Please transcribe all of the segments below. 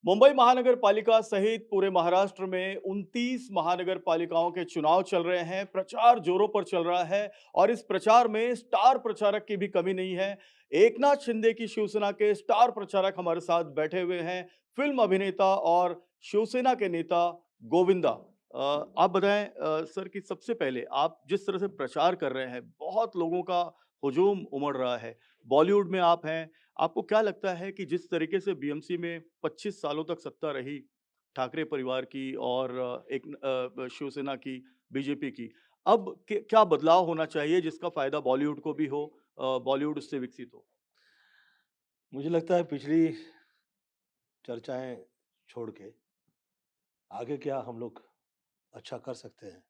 मुंबई महानगर पालिका सहित पूरे महाराष्ट्र में 29 महानगर पालिकाओं के चुनाव चल रहे हैं। प्रचार जोरों पर चल रहा है और इस प्रचार में स्टार प्रचारक की भी कमी नहीं है। एकनाथ शिंदे की शिवसेना के स्टार प्रचारक हमारे साथ बैठे हुए हैं। फिल्म अभिनेता और शिवसेना के नेता गोविंदा। आप बताएं सर कि सबसे पहले आप जिस तरह से प्रचार कर रहे हैं, बहुत लोगों का हुजूम उमड़ रहा है। बॉलीवुड में आप हैं, आपको क्या लगता है कि जिस तरीके से बीएमसी में 25 सालों तक सत्ता रही, ठाकरे परिवार की और शिवसेना की, बीजेपी की, अब क्या बदलाव होना चाहिए जिसका फ़ायदा बॉलीवुड को भी हो, बॉलीवुड उससे विकसित हो? मुझे लगता है पिछली चर्चाएँ छोड़ के आगे क्या हम लोग अच्छा कर सकते हैं,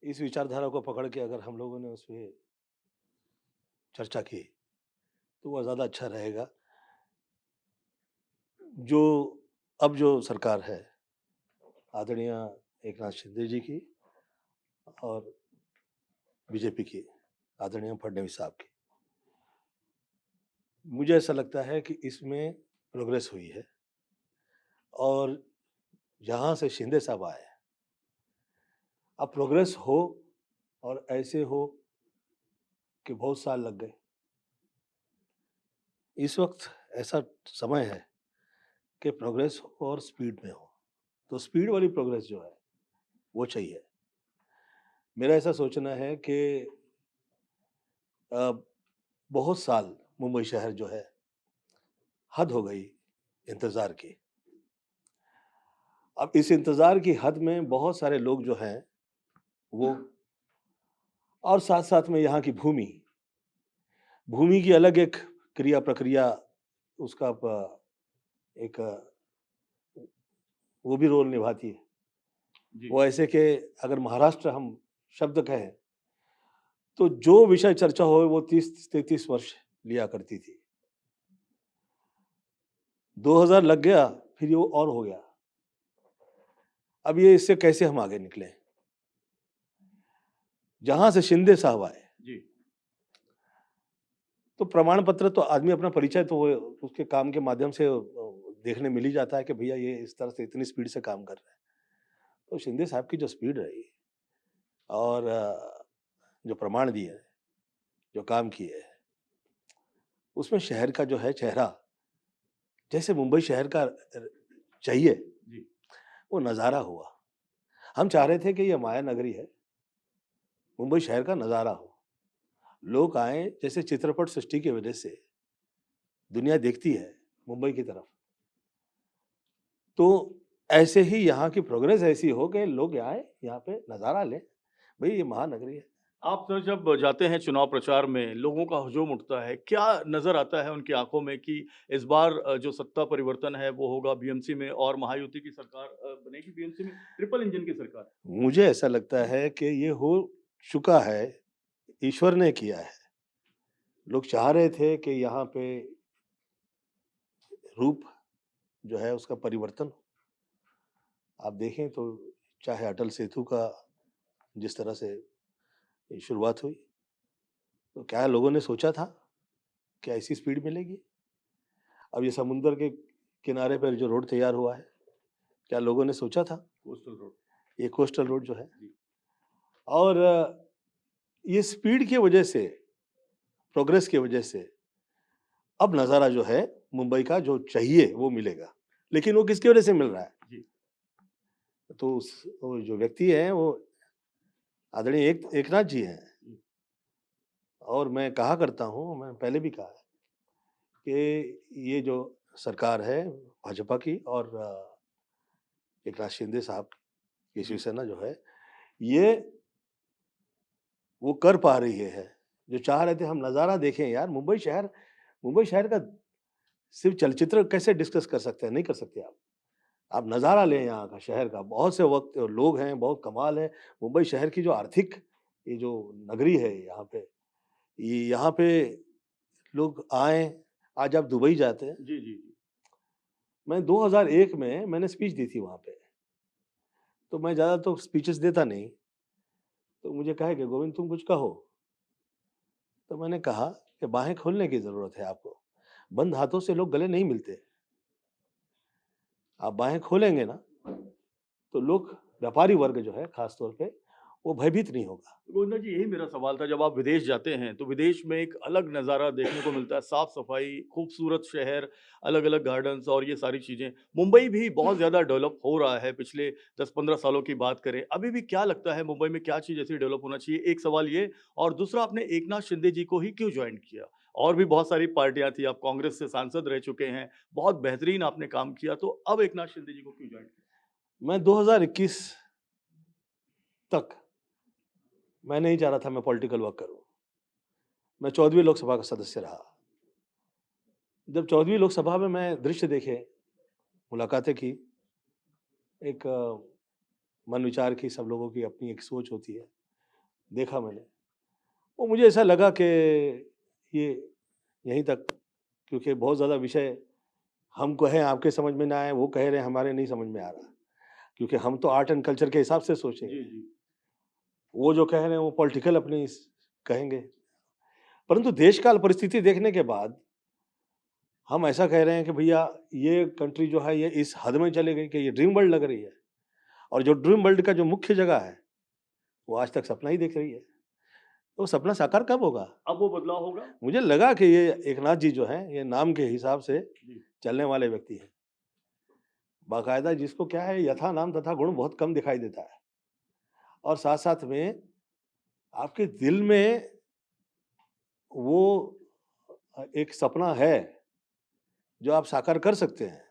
इस विचारधारा को पकड़ के अगर हम लोगों ने उसपे चर्चा की, तो वह ज़्यादा अच्छा रहेगा। जो अब जो सरकार है, आदरणीय एकनाथ शिंदे जी की और बीजेपी की, आदरणीय फडणवीस साहब की, मुझे ऐसा लगता है कि इसमें प्रोग्रेस हुई है और जहाँ से शिंदे साहब आए, अब प्रोग्रेस हो और ऐसे हो कि बहुत साल लग गए। इस वक़्त ऐसा समय है कि प्रोग्रेस हो और स्पीड में हो। तो स्पीड वाली प्रोग्रेस जो है, वो चाहिए। मेरा ऐसा सोचना है कि अ, बहुत साल मुंबई शहर जो है, हद हो गई इंतज़ार की। अब इस इंतज़ार की हद में बहुत सारे लोग जो हैं, वो और साथ-साथ में यहाँ की भूमि, भूमि की अलग एक क्रिया प्रक्रिया उसका प एक वो भी रोल निभाती है। जी। वो ऐसे कि अगर महाराष्ट्र हम शब्द कहें तो जो विषय चर्चा हो वो 30-33 वर्ष लिया करती थी। 2000 लग गया, फिर ये और हो गया। अब ये इससे कैसे हम आगे निकलें? जहाँ से शिंदे साहब आए, जी। तो प्रमाण पत्र तो आदमी अपना परिचय तो वो उसके काम के माध्यम से देखने मिल ही जाता है कि भैया ये इस तरह से इतनी स्पीड से काम कर रहे हैं। तो शिंदे साहब की जो स्पीड रही और जो प्रमाण दिए, जो काम किए, उसमें शहर का जो है चेहरा, जैसे मुंबई शहर का चाहिए, जी। वो नज़ारा हुआ। हम चाह रहे थे कि ये माया नगरी है, मुंबई शहर का नज़ारा हो। लोग आएँ जैसे चित्रपट सृष्टि की वजह से दुनिया देखती है मुंबई की तरफ। तो ऐसे ही यहाँ की प्रोग्रेस ऐसी हो कि लोग आएँ, यहाँ पे नज़ारा लें। भई ये महानगरी है। आप सर जब जाते हैं चुनाव प्रचार में, लोगों का हुजूम उठता है, क्या नज़र आता है उनकी आँखों में कि इस बार जो सत्ता परिवर्तन है वो होगा बीएमसी में और महायुति की सरकार बनेगी बीएमसी में, ट्रिपल इंजन की सरकार? मुझे ऐसा लगता है कि ये हो चुका है, ईश्वर ने किया है। लोग चाह रहे थे कि यहाँ पे रूप जो है उसका परिवर्तन हो। आप देखें तो चाहे अटल सेतु का जिस तरह से शुरुआत हुई, तो क्या लोगों ने सोचा था कि ऐसी स्पीड मिलेगी? अब ये समुंदर के किनारे पर जो रोड तैयार हुआ है, क्या लोगों ने सोचा था? Coastal road. ये कोस्टल रोड जो है जी। और ये स्पीड की वजह से, प्रोग्रेस की वजह से अब नज़ारा जो है मुंबई का जो चाहिए वो मिलेगा। लेकिन वो किसकी वजह से मिल रहा है? जी। तो उस वो जो व्यक्ति हैं वो आदरणीय एकनाथ जी हैं जी। और मैं कहा करता हूँ, मैंने पहले भी कहा है कि ये जो सरकार है भाजपा की और एकनाथ शिंदे साहब की जी। शिवसेना जो है, ये वो कर पा रही है। जो चाह रहे थे हम नज़ारा देखें यार मुंबई शहर का सिर्फ़ चलचित्र कैसे डिस्कस कर सकते हैं? नहीं कर सकते आप। आप नज़ारा लें यहाँ का, शहर का। बहुत से वक़्त लोग हैं, बहुत कमाल है। मुंबई शहर की जो आर्थिक ये जो नगरी है यहाँ पे, ये यहाँ पे लोग आएँ, आज आप दुबई जाते हैं, जी, जी, जी। मैं 2001 में मैंने स्पीच दी थी वहाँ पे। तो मैं ज़्यादा तो स्पीचेस देता नहीं, तो मुझे कहा कि गोविंद तुम कुछ कहो। तो मैंने कहा कि बाहें खोलने की ज़रूरत है आपको। बंद हाथों से लोग गले नहीं मिलते। आप बाहें खोलेंगे ना, तो लोग, व्यापारी वर्ग जो है खास तौर पे, वो भयभीत नहीं होगा। गोविंदा जी, यही मेरा सवाल था। जब आप विदेश जाते हैं, तो विदेश में एक अलग नज़ारा देखने को मिलता है, साफ-सफाई, खूबसूरत शहर, अलग-अलग गार्डन्स और ये सारी चीज़ें। मुंबई भी बहुत ज़्यादा डेवलप हो रहा है पिछले 10-15 सालों की बात करें। अभी भी क्या लगता है मुंबई में क्या चीज़ ऐसी डेवलप होना चाहिए? एक सवाल ये और दूसरा आपने एकनाथ शिंदे जी को ही क्यों जॉइन किया? और भी बहुत सारी पार्टियाँ थी, आप कांग्रेस से सांसद रह चुके हैं, बहुत बेहतरीन आपने काम किया, तो अब एकनाथ शिंदे जी को क्यों जॉइन किया? मैं 2021 तक मैं नहीं चाह रहा था मैं पॉलिटिकल वर्क करूँ। मैं 14वीं लोकसभा का सदस्य रहा। जब 14वीं लोकसभा में मैं दृश्य देखे, मुलाकातें की, एक मन विचार की, सब लोगों की अपनी एक सोच होती है, देखा मैंने। वो मुझे ऐसा लगा कि ये यहीं तक, क्योंकि बहुत ज़्यादा विषय हम कहें आपके समझ में ना आए, वो कह रहे हैं हमारे नहीं समझ में आ रहा। क्योंकि हम तो आर्ट एंड कल्चर के हिसाब से सोचेंगे। जी, जी। वो जो कह रहे हैं वो पॉलिटिकल अपनी कहेंगे। परंतु देश काल परिस्थिति देखने के बाद हम ऐसा कह रहे हैं कि भैया ये कंट्री जो है ये इस हद में चली गई कि ये ड्रीम वर्ल्ड लग रही है, और जो ड्रीम वर्ल्ड का जो मुख्य जगह है वो आज तक सपना ही देख रही है। तो सपना साकार कब होगा? अब वो बदलाव होगा? मुझे लगा कि ये एकनाथ जी जो हैं ये नाम के हिसाब से जी। चलने वाले व्यक्ति हैं। बाकायदा जिसको क्या है, यथा नाम तथा गुण बहुत कम दिखाई देता है, और साथ साथ में आपके दिल में वो एक सपना है जो आप साकार कर सकते हैं।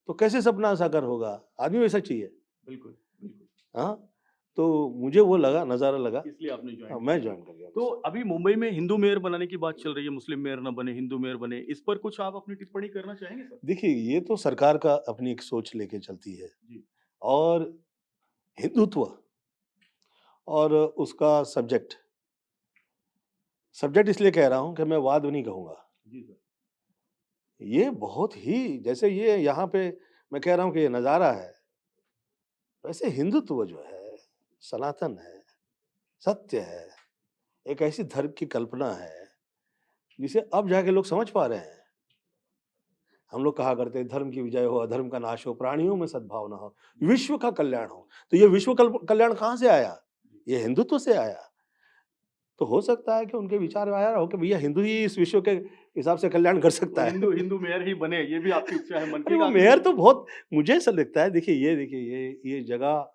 तो कैसे सपना साकार होगा? आदमी वैसा चाहिए। बिल्कुल, बिल्कुल। हाँ, तो मुझे वो लगा, नज़ारा लगा। इसलिए आपने जॉइन मैं किया। जॉइन कर गया तो बस। अभी मुंबई में हिंदू मेयर बनाने की बात चल रही है, मुस्लिम मेयर ना बने, हिंदू मेयर बने। इस पर कुछ आप अपनी टिप्पणी करना चाहेंगे सर? देखिए, ये तो सरकार का अपनी एक सोच लेके चलती है, जी, और हिंदुत्व और उसका सब्जेक्ट, सब्जेक्ट इसलिए कह रहा हूँ कि मैं वाद नहीं कहूँगा। जी सर। ये बहुत ही, जैसे ये यहाँ पे मैं कह रहा हूँ कि ये नज़ारा है, वैसे हिंदुत्व जो है, सनातन है, सत्य है, एक ऐसी धर्म की कल्पना है, जिसे अब जाके लोग समझ पा रहे हैं। हम लोग कहा करते हैं धर्म की विजय हो, अधर्म का नाश हो, प्राणियों में सद्भावना हो, विश्व का कल्याण हो। तो ये विश्व कल्याण कहाँ से आया? ये हिंदुत्व से आया। तो हो सकता है कि उनके विचार में आया हो कि भैया हिंदू ही इस विश्व के हिसाब से कल्याण कर तो सकता है। हिंदू हिंदू मेयर ही बने, ये भी आपकी इच्छा है मन की। अरे एक वो आखिरी मेयर तो बहुत, मुझे ऐसा लगता है, देखिए ये जगह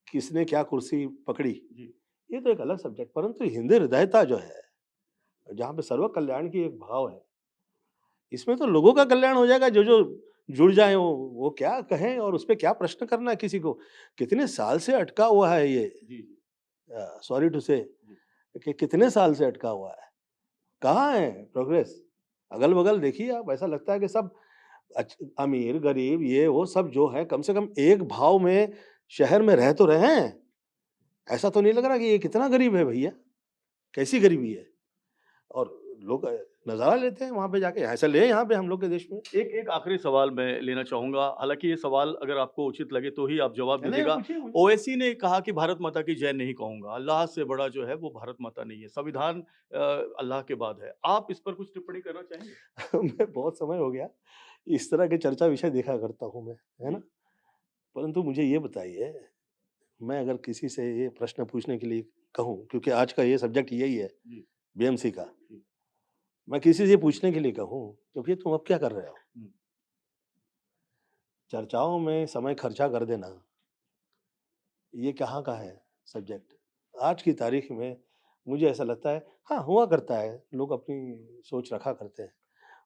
किसने क्या कुर्सी पकड़ी, जी, ये तो एक अलग सब्जेक्ट, परंतु हिंदू हृदयता जो है, जहाँ पे सर्व कल्याण की एक भाव है, इसमें तो लोगों का कल्याण हो जाएगा, जो जुड़ जाए वो क्या कहें, और उसपे क्या प्रश्न करना है किसी को। कितने साल से अटका हुआ है ये, जी, जी, सॉरी टू से, जी। कि कितने साल से अटका हुआ है। कहाँ है प्रोग्रेस? अगल-बगल देखिए आप, ऐसा लगता है कि सब अमीर, गरीब, ये वो सब जो है कम से कम एक भाव में शहर में रह तो रहे हैं। ऐसा तो नहीं लग रहा कि ये कितना गरीब है भैया, कैसी गरीबी है? और लोग नज़ारा लेते हैं वहाँ पे जाके, ऐसा ले यहाँ पे हम लोग के देश में। एक एक आखिरी सवाल मैं लेना चाहूँगा, हालाँकि ये सवाल अगर आपको उचित लगे तो ही आप जवाब नहीं, दीजिएगा। पूछिए मुझे। ओवैसी ने कहा कि भारत माता की जय नहीं कहूँगा, अल्लाह से बड़ा जो है वो भारत माता नहीं है, संविधान अल्लाह के बाद है। आप इस पर कुछ टिप्पणी करना चाहेंगे? मैं बहुत समय हो गया, इस तरह के चर्चा विषय देखा करता हूँ मैं, है ना? जी, परंतु मुझे ये बताइए, मैं अगर किसी से ये प्रश्न पूछने के लिए कहूँ, क्योंकि आज का ये सब्जेक्ट यही है, जी, बीएमसी का, जी। मैं किसी से पूछने के लिए कहूँ, तो भैया तुम अब क्या कर रहे हो? हुँ, चर्चाओं में समय खर्चा कर देना, ये कहाँ का है सब्जेक्ट? आज की तारीख में मुझे ऐसा लगता है, हाँ, हुआ करता है, लोग अपनी सोच रखा करते हैं।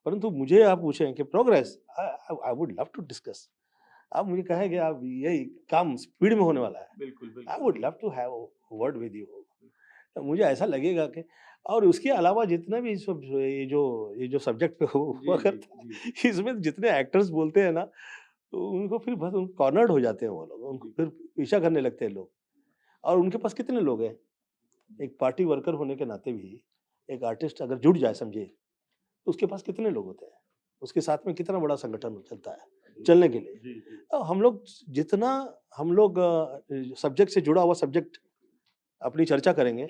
परंतु मुझे आप पूछें कि progress, I would love to discuss. आप मुझे कहें कि आप यही काम स्पीड में होने वाला है, बिल्कुल, आई बिल्कुल। Would love to have a word with you. तो मुझे ऐसा लगेगा कि, और उसके अलावा जितना भी सब ये जो सब्जेक्ट पे जी, हुआ जी, करता जी, है, इसमें जितने एक्टर्स बोलते हैं ना, तो उनको फिर बस कॉर्नर्ड हो जाते हैं वो लोग, उनको जी, फिर पीछा करने लगते हैं लोग। और उनके पास कितने लोग हैं? एक पार्टी वर्कर होने के नाते भी एक आर्टिस्ट अगर जुट जाए समझिए, तो उसके पास कितने लोग होते हैं? उसके साथ में कितना बड़ा संगठन चलता है, जी, चलने के लिए। जी, जी। हम लोग जितना हम लोग सब्जेक्ट से जुड़ा हुआ सब्जेक्ट अपनी चर्चा करेंगे,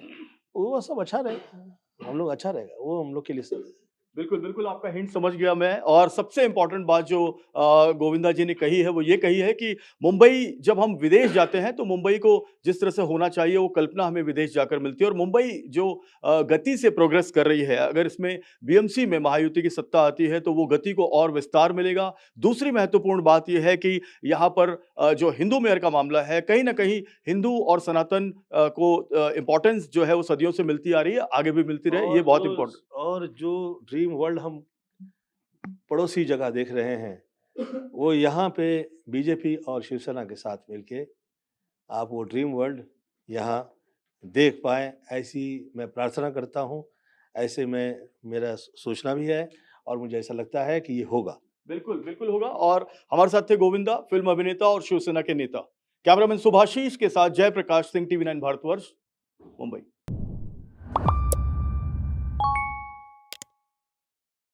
वो सब अच्छा रहेगा। हम लोग अच्छा रहेगा, वो हम लोग के लिए सही है। बिल्कुल, बिल्कुल आपका हिंट समझ गया मैं और सबसे इम्पोर्टेंट बात जो गोविंदा जी ने कही है, वो ये कही है कि मुंबई जब हम विदेश जाते हैं, तो मुंबई को जिस तरह से होना चाहिए, वो कल्पना हमें विदेश जाकर मिलती है और मुंबई जो गति से प्रोग्रेस कर रही है, अगर इसमें बीएमसी में महायुति की सत्ता आती है, तो वो गति को और विस्तार मिलेगा। दूसरी महत्वपूर्ण बात ये है कि यहाँ पर जो हिंदू मेयर का मामला है, कहीं न कहीं हिंदू और सनातन को इम्पोर्टेंस जो है, वो सदियों से मिलती आ रही है, आगे भी मिलती रहे, ये बहुत इम्पोर्टेंट और जो ड्रीम वर्ल्ड हम पड़ोसी जगह देख रहे हैं, वो यहाँ पे बीजेपी और शिवसेना के साथ मिलके आप वो ड्रीम वर्ल्ड यहाँ देख पाएँ, ऐसी मैं प्रार्थना करता हूँ। ऐसे में मेरा सोचना भी है और मुझे ऐसा लगता है कि ये होगा। बिल्कुल, बिल्कुल होगा और हमारे साथ थे गोविंदा, फ़िल्म अभिनेता और शिवसेना के नेता। कैमरामैन सुभाशीष के साथ जयप्रकाश सिंह, टीवी 9 भारतवर्ष, मुंबई।